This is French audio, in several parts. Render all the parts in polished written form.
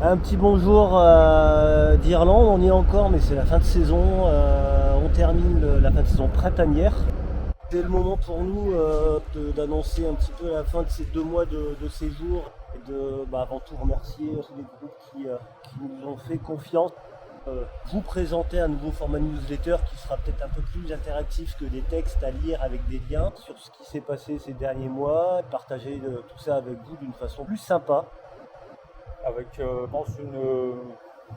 Un petit bonjour d'Irlande, on y est encore, mais c'est la fin de saison. On termine la fin de saison printanière. C'est le moment pour nous d'annoncer un petit peu la fin de ces 2 mois de séjour et de avant tout remercier tous les groupes qui nous ont fait confiance. Vous présenter un nouveau format newsletter qui sera peut-être un peu plus interactif que des textes à lire avec des liens sur ce qui s'est passé ces derniers mois, partager tout ça avec vous d'une façon plus sympa. Avec, je pense,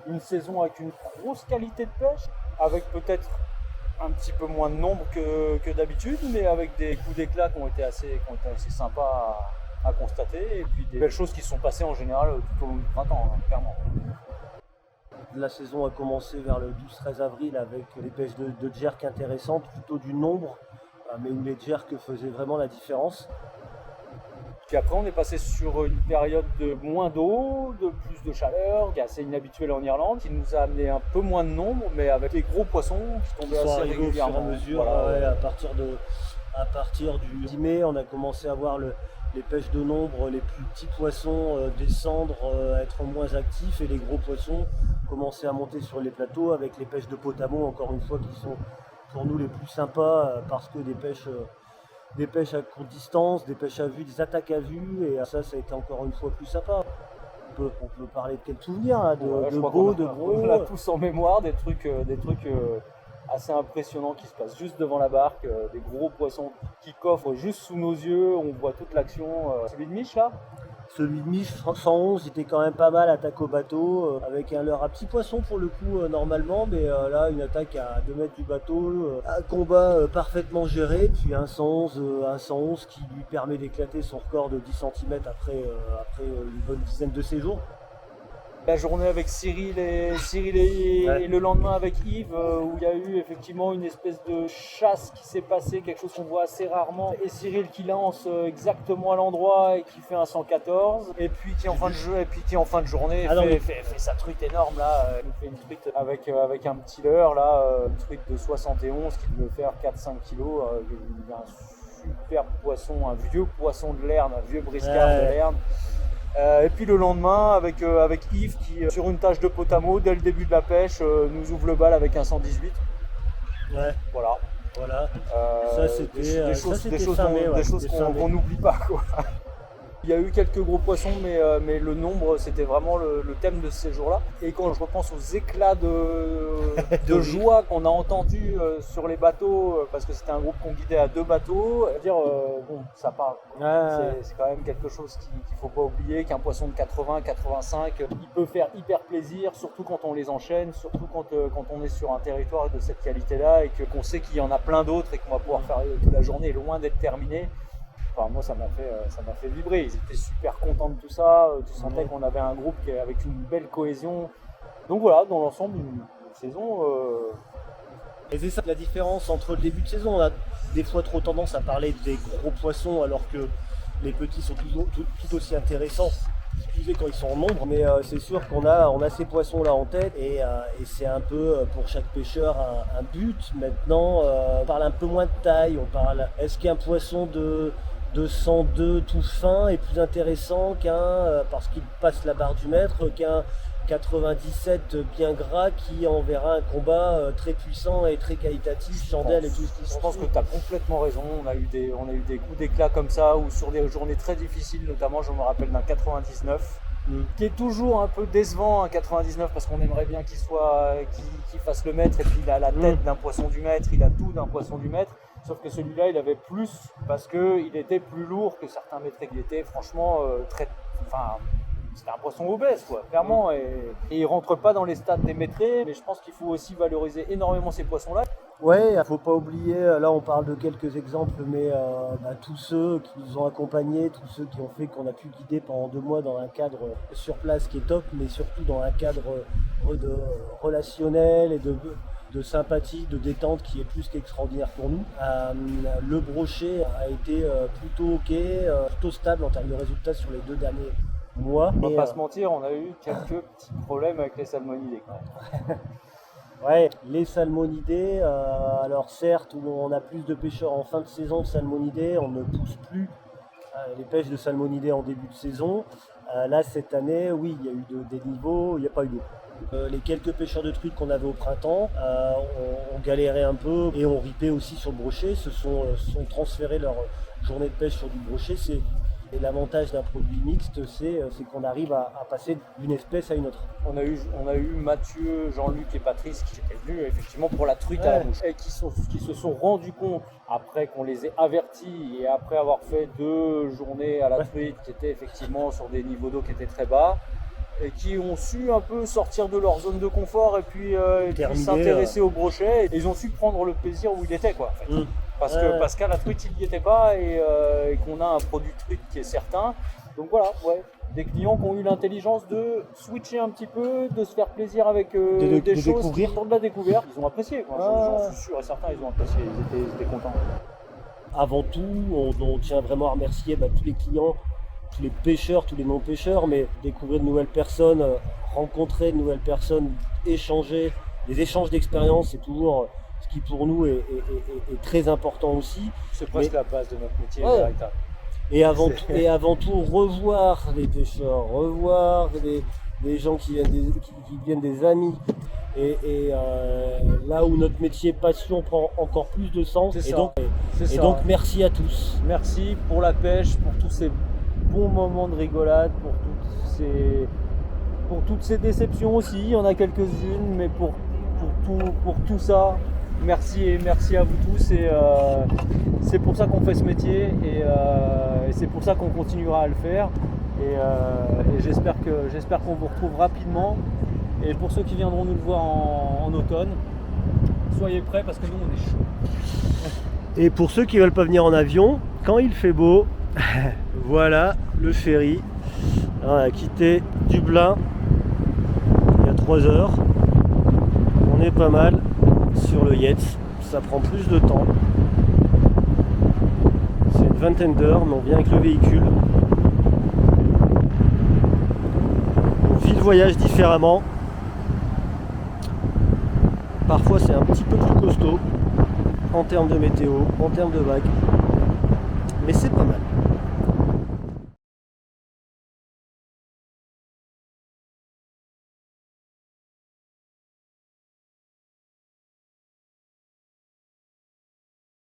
une saison avec une grosse qualité de pêche, avec peut-être un petit peu moins de nombre que d'habitude, mais avec des coups d'éclat qui ont été assez sympas à constater, et puis des belles choses qui se sont passées en général tout au long du printemps, clairement. La saison a commencé vers le 12-13 avril avec des pêches de jerk intéressantes, plutôt du nombre, mais où les jerks faisaient vraiment la différence. Puis après, on est passé sur une période de moins d'eau, de plus de chaleur, qui est assez inhabituelle en Irlande, qui nous a amené un peu moins de nombre, mais avec les gros poissons qui tombaient assez régulièrement. Au fur et à mesure, voilà. À partir du 10 mai, on a commencé à voir les pêches de nombre, les plus petits poissons descendre, être moins actifs, et les gros poissons commencer à monter sur les plateaux, avec les pêches de potamo, encore une fois, qui sont pour nous les plus sympas, parce que des pêches à courte distance, des pêches à vue, des attaques à vue, et ça a été encore une fois plus sympa. On peut parler de quel souvenir, hein, de beau, de gros. On a tous en mémoire des trucs assez impressionnants qui se passent juste devant la barque, des gros poissons qui coffrent juste sous nos yeux, on voit toute l'action. Celui de Mich là, celui de Mich 111 était quand même pas mal, attaque au bateau, avec un leurre à petit poisson pour le coup normalement, mais là une attaque à 2 mètres du bateau, un combat parfaitement géré, puis un 111 qui lui permet d'éclater son record de 10 cm après une bonne dizaine de séjours. La journée avec Cyril et le lendemain avec Yves, où il y a eu effectivement une espèce de chasse qui s'est passée, quelque chose qu'on voit assez rarement, et Cyril qui lance exactement à l'endroit et qui fait un 114, et puis qui en fin de journée fait sa truite énorme là, il nous fait une truite avec un petit leurre là, une truite de 71 qui devait faire 4-5 kilos, un super poisson, un vieux poisson de Lerne, un vieux briscard de Lerne. Et puis le lendemain avec Yves qui sur une tâche de potamo dès le début de la pêche nous ouvre le bal avec un 118. Ouais. Voilà. Ça c'était des choses qu'on n'oublie pas quoi. Il y a eu quelques gros poissons, mais le nombre, c'était vraiment le thème de ces jours-là. Et quand je repense aux éclats de joie qu'on a entendus sur les bateaux, parce que c'était un groupe qu'on guidait à 2 bateaux, ça parle. C'est quand même quelque chose qu'il ne faut pas oublier, qu'un poisson de 80, 85, il peut faire hyper plaisir, surtout quand on les enchaîne, surtout quand on est sur un territoire de cette qualité-là et qu'on sait qu'il y en a plein d'autres et qu'on va pouvoir faire toute la journée loin d'être terminé. Enfin, moi, ça m'a fait vibrer. Ils étaient super contents de tout ça. Tu sentais qu'on avait un groupe avec une belle cohésion. Donc voilà, dans l'ensemble, une saison. Et c'est ça la différence entre le début de saison. On a des fois trop tendance à parler des gros poissons, alors que les petits sont tout aussi intéressants, excusez, quand ils sont en nombre. Mais c'est sûr qu'on a ces poissons-là en tête, et c'est un peu pour chaque pêcheur un but. Maintenant, on parle un peu moins de taille. Est-ce qu'un poisson de 102 tout fin est plus intéressant parce qu'il passe la barre du mètre, qu'un 97 bien gras qui enverra un combat très puissant et très qualitatif, chandelle et tout ce qui s'en suit. Je pense que tu as complètement raison. On a eu des coups d'éclat comme ça, ou sur des journées très difficiles, notamment je me rappelle d'un 99. Qui est toujours un peu décevant, un 99, parce qu'on aimerait bien qu'il fasse le mètre, et puis il a la tête d'un poisson du mètre, il a tout d'un poisson du mètre. Sauf que celui-là, il avait plus parce qu'il était plus lourd que certains métrés. Il était franchement c'était un poisson obèse, quoi, clairement. Et il rentre pas dans les stats des métrés, mais je pense qu'il faut aussi valoriser énormément ces poissons-là. Ouais, il faut pas oublier, là on parle de quelques exemples, mais tous ceux qui nous ont accompagnés, tous ceux qui ont fait qu'on a pu guider pendant 2 mois dans un cadre sur place qui est top, mais surtout dans un cadre relationnel et de sympathie, de détente qui est plus qu'extraordinaire pour nous. Le brochet a été plutôt ok, plutôt stable en termes de résultats sur les 2 derniers mois. On va pas se mentir, on a eu quelques petits problèmes avec les salmonidés quand même. Ouais, les salmonidés, alors certes, où on a plus de pêcheurs en fin de saison de salmonidés, on ne pousse plus les pêches de salmonidés en début de saison. Là, cette année, oui, il y a eu des niveaux, il n'y a pas eu d'eau. Les quelques pêcheurs de truites qu'on avait au printemps ont galéré un peu et ont ripé aussi sur le brochet, se sont transférés leur journée de pêche sur du brochet. Et l'avantage d'un produit mixte, c'est qu'on arrive à passer d'une espèce à une autre. On a eu Mathieu, Jean-Luc et Patrice qui étaient venus effectivement pour la truite à la mouche et qui se sont rendus compte après qu'on les ait avertis et après avoir fait 2 journées à la truite qui étaient effectivement sur des niveaux d'eau qui étaient très bas et qui ont su un peu sortir de leur zone de confort et puis s'intéresser au brochet. Et ils ont su prendre le plaisir où il était, quoi, en fait. Parce qu'à la truite, il n'y était pas et qu'on a un produit truite qui est certain. Donc voilà, des clients qui ont eu l'intelligence de switcher un petit peu, de se faire plaisir avec des choses qui sont de la découverte. Ils ont apprécié, quoi. J'en suis sûr et certain, ils ont apprécié, ils étaient contents. Avant tout, on tient vraiment à remercier tous les clients, tous les pêcheurs, tous les non-pêcheurs, mais découvrir de nouvelles personnes, rencontrer de nouvelles personnes, échanger, les échanges d'expériences, c'est toujours ce qui pour nous est très important aussi. C'est presque la base de notre métier, véritable. Et avant tout, revoir les pêcheurs, revoir des gens qui viennent des amis. Et là où notre métier passion prend encore plus de sens. Donc merci à tous. Merci pour la pêche, pour tous ces bons moments de rigolade, pour toutes ces déceptions aussi. Il y en a quelques-unes, mais pour tout ça, merci et merci à vous tous. Et c'est pour ça qu'on fait ce métier et c'est pour ça qu'on continuera à le faire. Et j'espère qu'on vous retrouve rapidement. Et pour ceux qui viendront nous le voir en automne, soyez prêts parce que nous on est chaud. Et pour ceux qui ne veulent pas venir en avion, quand il fait beau, voilà le ferry. On a quitté Dublin il y a 3 heures. On est pas mal sur le Yates. Ça prend plus de temps. C'est une vingtaine d'heures, mais on vient avec le véhicule. On vit le voyage différemment. Parfois c'est un petit peu plus costaud en termes de météo, en termes de vagues. Mais c'est pas mal.